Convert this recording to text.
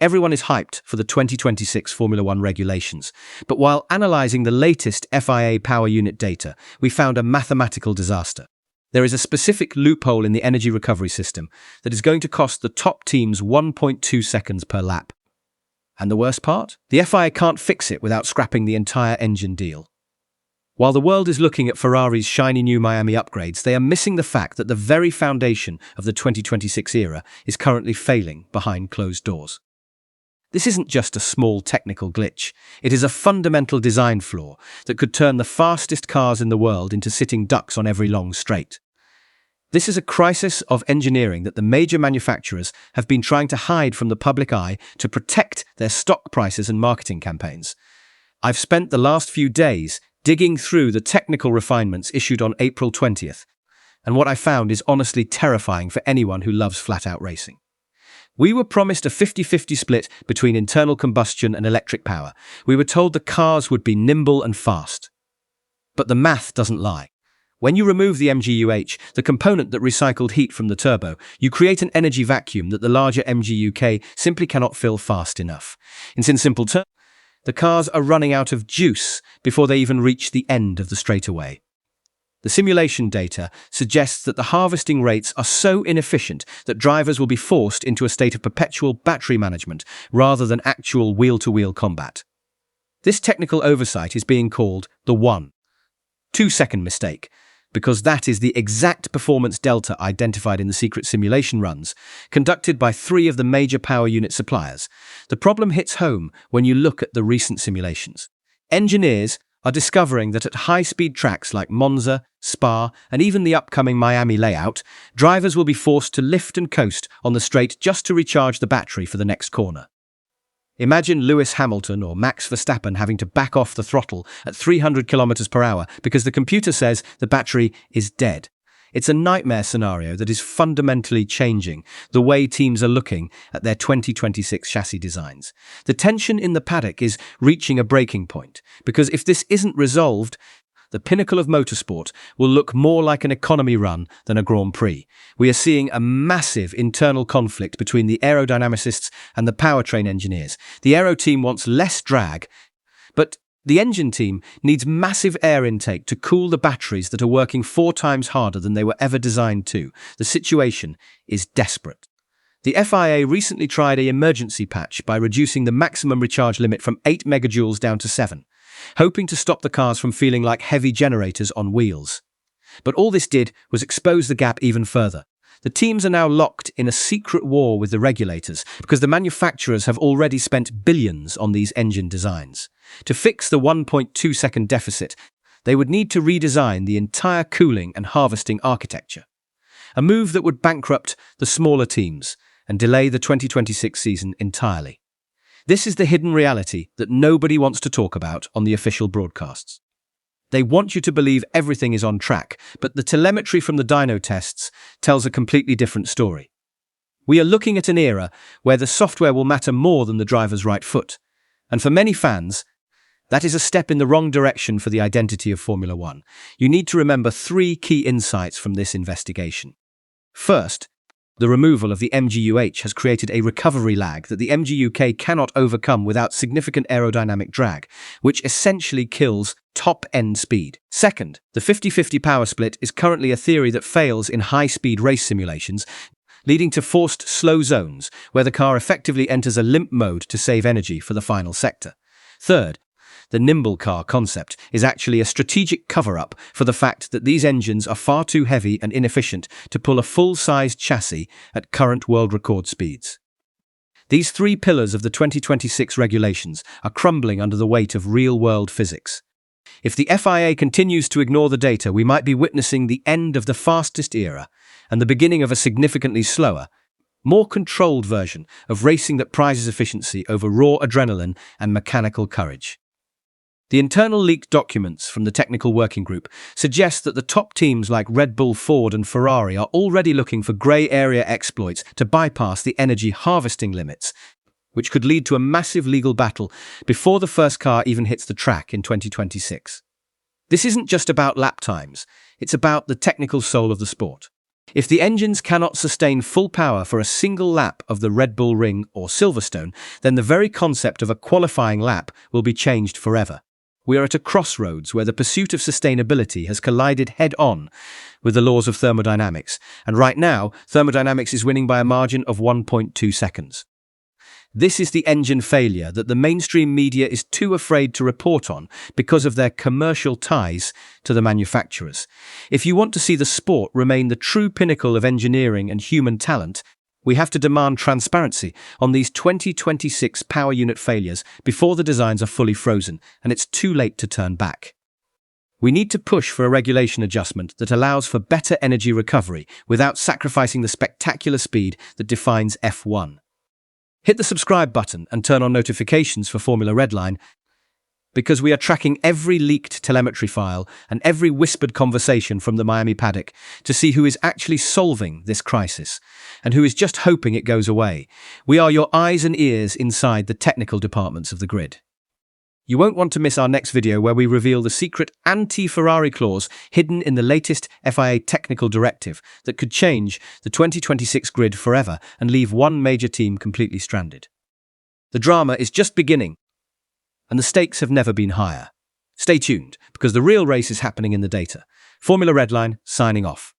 Everyone is hyped for the 2026 Formula One regulations, but while analysing the latest FIA power unit data, we found a mathematical disaster. There is a specific loophole in the energy recovery system that is going to cost the top teams 1.2 seconds per lap. And the worst part? The FIA can't fix it without scrapping the entire engine deal. While the world is looking at Ferrari's shiny new Miami upgrades, they are missing the fact that the very foundation of the 2026 era is currently failing behind closed doors. This isn't just a small technical glitch. It is a fundamental design flaw that could turn the fastest cars in the world into sitting ducks on every long straight. This is a crisis of engineering that the major manufacturers have been trying to hide from the public eye to protect their stock prices and marketing campaigns. I've spent the last few days digging through the technical refinements issued on April 20th, and what I found is honestly terrifying for anyone who loves flat-out racing. We were promised a 50-50 split between internal combustion and electric power. We were told the cars would be nimble and fast. But the math doesn't lie. When you remove the MGU-H, the component that recycled heat from the turbo, you create an energy vacuum that the larger MGU-K simply cannot fill fast enough. In simple terms, the cars are running out of juice before they even reach the end of the straightaway. The simulation data suggests that the harvesting rates are so inefficient that drivers will be forced into a state of perpetual battery management rather than actual wheel-to-wheel combat. This technical oversight is being called the 1.2-second mistake, because that is the exact performance delta identified in the secret simulation runs, conducted by 3 of the major power unit suppliers. The problem hits home when you look at the recent simulations. Engineers are discovering that at high-speed tracks like Monza, Spa, and even the upcoming Miami layout, drivers will be forced to lift and coast on the straight just to recharge the battery for the next corner. Imagine Lewis Hamilton or Max Verstappen having to back off the throttle at 300 km per hour because the computer says the battery is dead. It's a nightmare scenario that is fundamentally changing the way teams are looking at their 2026 chassis designs. The tension in the paddock is reaching a breaking point, because if this isn't resolved, the pinnacle of motorsport will look more like an economy run than a Grand Prix. We are seeing a massive internal conflict between the aerodynamicists and the powertrain engineers. The aero team wants less drag, but the engine team needs massive air intake to cool the batteries that are working 4 times harder than they were ever designed to. The situation is desperate. The FIA recently tried an emergency patch by reducing the maximum recharge limit from 8 megajoules down to 7. Hoping to stop the cars from feeling like heavy generators on wheels. But all this did was expose the gap even further. The teams are now locked in a secret war with the regulators because the manufacturers have already spent billions on these engine designs. To fix the 1.2-second deficit, they would need to redesign the entire cooling and harvesting architecture. A move that would bankrupt the smaller teams and delay the 2026 season entirely. This is the hidden reality that nobody wants to talk about on the official broadcasts. They want you to believe everything is on track, but the telemetry from the dyno tests tells a completely different story. We are looking at an era where the software will matter more than the driver's right foot. And for many fans, that is a step in the wrong direction for the identity of Formula One. You need to remember 3 key insights from this investigation. First, the removal of the MGU-H has created a recovery lag that the MGU-K cannot overcome without significant aerodynamic drag, which essentially kills top-end speed. Second, the 50-50 power split is currently a theory that fails in high-speed race simulations, leading to forced slow zones where the car effectively enters a limp mode to save energy for the final sector. Third, the nimble car concept is actually a strategic cover-up for the fact that these engines are far too heavy and inefficient to pull a full-sized chassis at current world record speeds. These 3 pillars of the 2026 regulations are crumbling under the weight of real-world physics. If the FIA continues to ignore the data, we might be witnessing the end of the fastest era and the beginning of a significantly slower, more controlled version of racing that prizes efficiency over raw adrenaline and mechanical courage. The internal leaked documents from the technical working group suggest that the top teams like Red Bull, Ford and Ferrari are already looking for grey area exploits to bypass the energy harvesting limits, which could lead to a massive legal battle before the first car even hits the track in 2026. This isn't just about lap times, it's about the technical soul of the sport. If the engines cannot sustain full power for a single lap of the Red Bull Ring or Silverstone, then the very concept of a qualifying lap will be changed forever. We are at a crossroads where the pursuit of sustainability has collided head-on with the laws of thermodynamics, and right now, thermodynamics is winning by a margin of 1.2 seconds. This is the engine failure that the mainstream media is too afraid to report on because of their commercial ties to the manufacturers. If you want to see the sport remain the true pinnacle of engineering and human talent, we have to demand transparency on these 2026 power unit failures before the designs are fully frozen, and it's too late to turn back. We need to push for a regulation adjustment that allows for better energy recovery without sacrificing the spectacular speed that defines F1. Hit the subscribe button and turn on notifications for Formula Redline, because we are tracking every leaked telemetry file and every whispered conversation from the Miami paddock to see who is actually solving this crisis and who is just hoping it goes away. We are your eyes and ears inside the technical departments of the grid. You won't want to miss our next video where we reveal the secret anti-Ferrari clause hidden in the latest FIA technical directive that could change the 2026 grid forever and leave one major team completely stranded. The drama is just beginning, and the stakes have never been higher. Stay tuned, because the real race is happening in the data. Formula Redline, signing off.